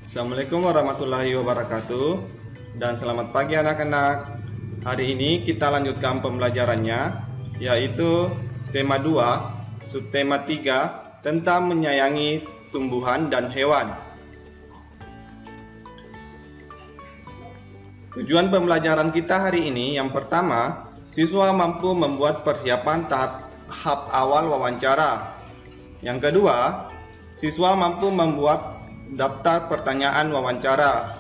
Assalamualaikum warahmatullahi wabarakatuh. Dan selamat pagi anak-anak. Hari ini kita lanjutkan pembelajarannya, yaitu tema 2, subtema 3 tentang menyayangi tumbuhan dan hewan. Tujuan pembelajaran kita hari ini, yang pertama, siswa mampu membuat persiapan tahap awal wawancara. Yang kedua, siswa mampu membuat daftar pertanyaan wawancara.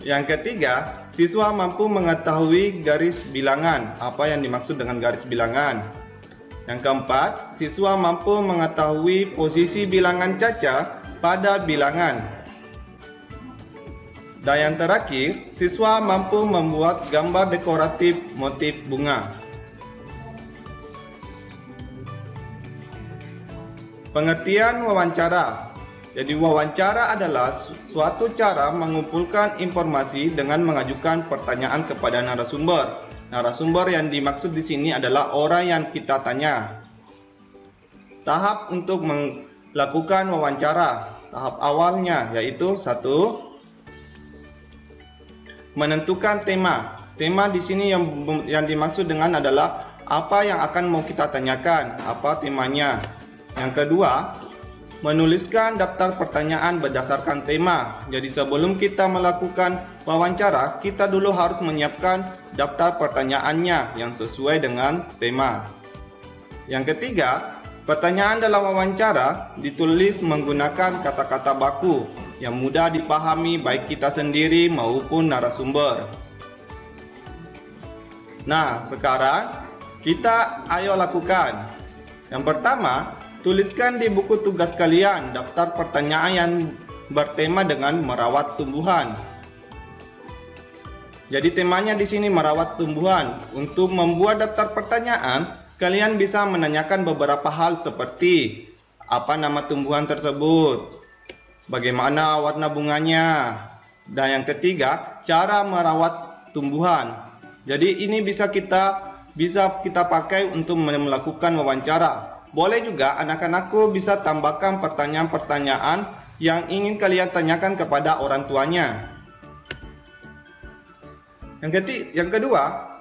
Yang ketiga, siswa mampu mengetahui garis bilangan. Apa yang dimaksud dengan garis bilangan? Yang keempat, siswa mampu mengetahui posisi bilangan caca pada bilangan. Dan yang terakhir, siswa mampu membuat gambar dekoratif motif bunga. Pengertian wawancara. Jadi wawancara adalah suatu cara mengumpulkan informasi dengan mengajukan pertanyaan kepada narasumber. Narasumber yang dimaksud di sini adalah orang yang kita tanya. Tahap untuk melakukan wawancara. Tahap awalnya yaitu 1. Menentukan tema. Tema di sini yang dimaksud dengan adalah apa yang akan mau kita tanyakan, apa temanya. Yang kedua, menuliskan daftar pertanyaan berdasarkan tema. Jadi sebelum kita melakukan wawancara, kita dulu harus menyiapkan daftar pertanyaannya yang sesuai dengan tema. Yang ketiga, pertanyaan dalam wawancara ditulis menggunakan kata-kata baku yang mudah dipahami baik kita sendiri maupun narasumber. Nah, sekarang kita ayo lakukan. Yang pertama, tuliskan di buku tugas kalian daftar pertanyaan yang bertema dengan merawat tumbuhan. Jadi temanya di sini merawat tumbuhan. Untuk membuat daftar pertanyaan, kalian bisa menanyakan beberapa hal seperti apa nama tumbuhan tersebut, bagaimana warna bunganya, dan yang ketiga, cara merawat tumbuhan. Jadi ini bisa kita pakai untuk melakukan wawancara. Boleh juga anak-anakku bisa tambahkan pertanyaan-pertanyaan yang ingin kalian tanyakan kepada orang tuanya. Yang kedua,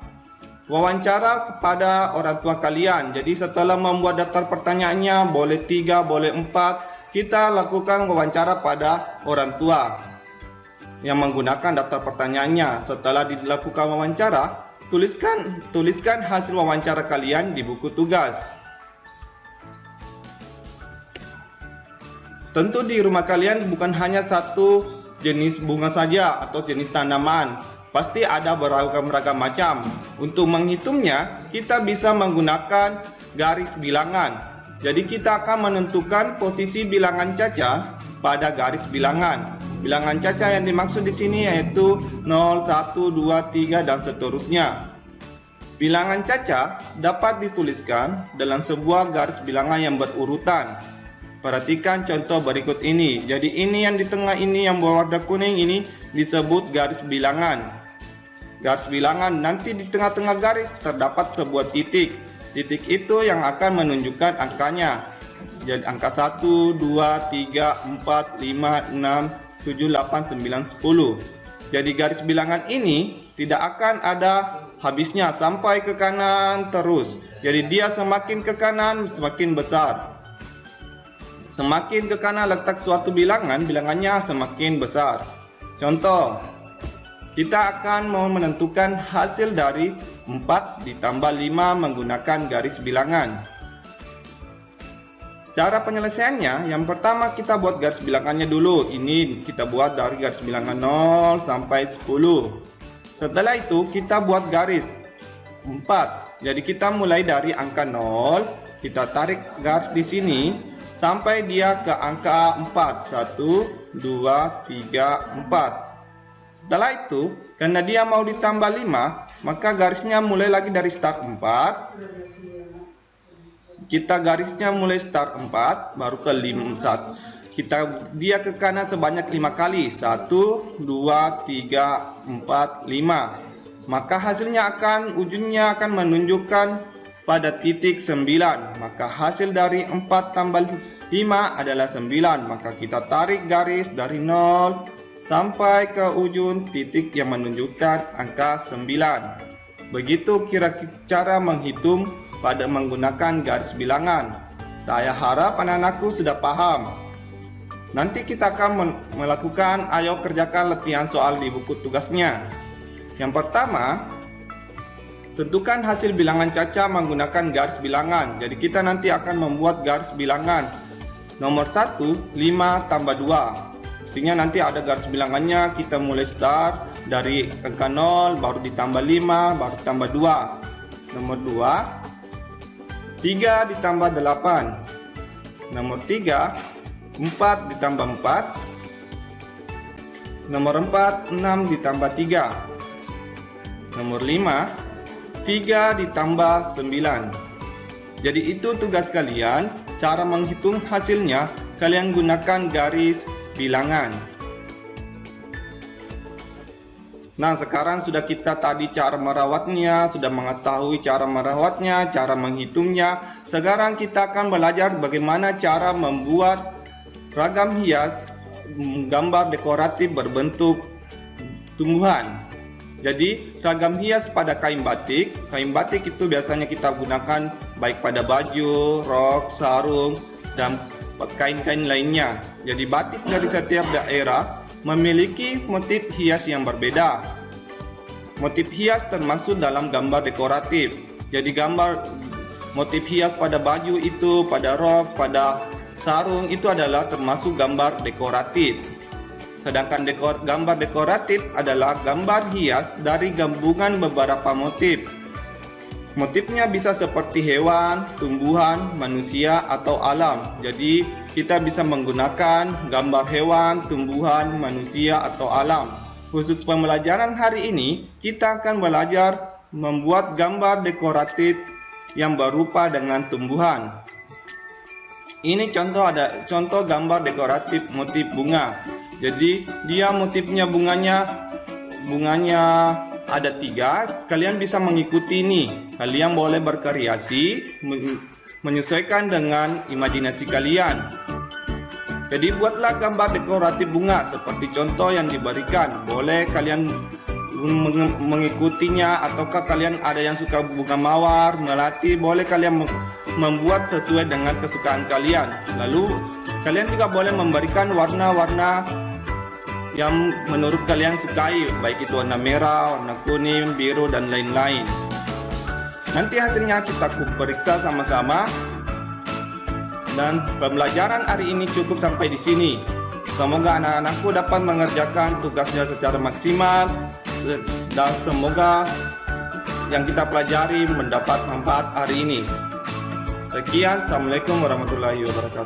wawancara kepada orang tua kalian. Jadi setelah membuat daftar pertanyaannya, boleh 3, boleh 4, kita lakukan wawancara pada orang tua yang menggunakan daftar pertanyaannya. Setelah dilakukan wawancara, tuliskan hasil wawancara kalian di buku tugas. Tentu di rumah kalian bukan hanya satu jenis bunga saja atau jenis tanaman. Pasti ada beragam macam. Untuk menghitungnya, kita bisa menggunakan garis bilangan. Jadi kita akan menentukan posisi bilangan caca pada garis bilangan. Bilangan caca yang dimaksud di sini yaitu 0, 1, 2, 3 dan seterusnya. Bilangan caca dapat dituliskan dalam sebuah garis bilangan yang berurutan. Perhatikan contoh berikut ini. Jadi ini yang di tengah ini yang berwarna kuning ini disebut garis bilangan. Garis bilangan nanti di tengah-tengah garis terdapat sebuah titik. Titik itu yang akan menunjukkan angkanya. Jadi angka 1, 2, 3, 4, 5, 6, 7, 8, 9, 10. Jadi garis bilangan ini tidak akan ada habisnya sampai ke kanan terus. Jadi dia semakin ke kanan semakin besar. Semakin ke kanan letak suatu bilangannya semakin besar. Contoh, kita akan mau menentukan hasil dari 4 ditambah 5 menggunakan garis bilangan. Cara penyelesaiannya, yang pertama kita buat garis bilangannya dulu. Ini kita buat dari garis bilangan 0 sampai 10. Setelah itu kita buat garis 4. Jadi kita mulai dari angka 0, kita tarik garis di sini sampai dia ke angka 4. 1, 2, 3, 4. Setelah itu, karena dia mau ditambah 5, maka garisnya mulai lagi dari start 4. Kita garisnya mulai start 4, baru ke 5. Dia ke kanan sebanyak 5 kali. 1, 2, 3, 4, 5. Maka hasilnya ujungnya akan menunjukkan pada titik 9. Maka hasil dari 4 tambah 5 adalah 9, maka kita tarik garis dari 0 sampai ke ujung titik yang menunjukkan angka 9. Begitu kira-kira cara menghitung pada menggunakan garis bilangan. Saya harap anak-anakku sudah paham. Nanti kita akan melakukan, ayo kerjakan latihan soal di buku tugasnya. Yang pertama, tentukan hasil bilangan Caca menggunakan garis bilangan. Jadi kita nanti akan membuat garis bilangan. Nomor 1, 5 tambah 2. Artinya nanti ada garis bilangannya, kita mulai start dari angka 0, baru ditambah 5, baru tambah 2. Nomor 2, 3 ditambah 8. Nomor 3, 4 ditambah 4. Nomor 4, 6 ditambah 3. Nomor 5, 3 ditambah 9. Jadi itu tugas kalian. Cara menghitung hasilnya, kalian gunakan garis bilangan. Nah, sekarang sudah kita tadi cara merawatnya, sudah mengetahui cara merawatnya, cara menghitungnya. Sekarang kita akan belajar bagaimana cara membuat ragam hias, gambar dekoratif berbentuk tumbuhan. Jadi ragam hias pada kain batik itu biasanya kita gunakan baik pada baju, rok, sarung, dan kain-kain lainnya. Jadi batik dari setiap daerah memiliki motif hias yang berbeda. Motif hias termasuk dalam gambar dekoratif. Jadi gambar motif hias pada baju itu, pada rok, pada sarung itu adalah termasuk gambar dekoratif. Sedangkan gambar dekoratif adalah gambar hias dari gabungan beberapa motif. Motifnya bisa seperti hewan, tumbuhan, manusia, atau alam. Jadi kita bisa menggunakan gambar hewan, tumbuhan, manusia, atau alam. Khusus pembelajaran hari ini, kita akan belajar membuat gambar dekoratif yang berupa dengan tumbuhan. Ini contoh gambar dekoratif motif bunga. Jadi dia motifnya bunganya ada 3. Kalian bisa mengikuti ini. Kalian boleh berkreasi menyesuaikan dengan imajinasi kalian. Jadi buatlah gambar dekoratif bunga seperti contoh yang diberikan. Boleh kalian mengikutinya, ataukah kalian ada yang suka bunga mawar, melati, boleh kalian membuat sesuai dengan kesukaan kalian. Lalu kalian juga boleh memberikan warna-warna yang menurut kalian sukai, baik itu warna merah, warna kuning, biru, dan lain-lain. Nanti hasilnya kita periksa sama-sama. Dan pembelajaran hari ini cukup sampai di sini. Semoga anak-anakku dapat mengerjakan tugasnya secara maksimal, dan semoga yang kita pelajari mendapat manfaat hari ini. Sekian, Assalamualaikum warahmatullahi wabarakatuh.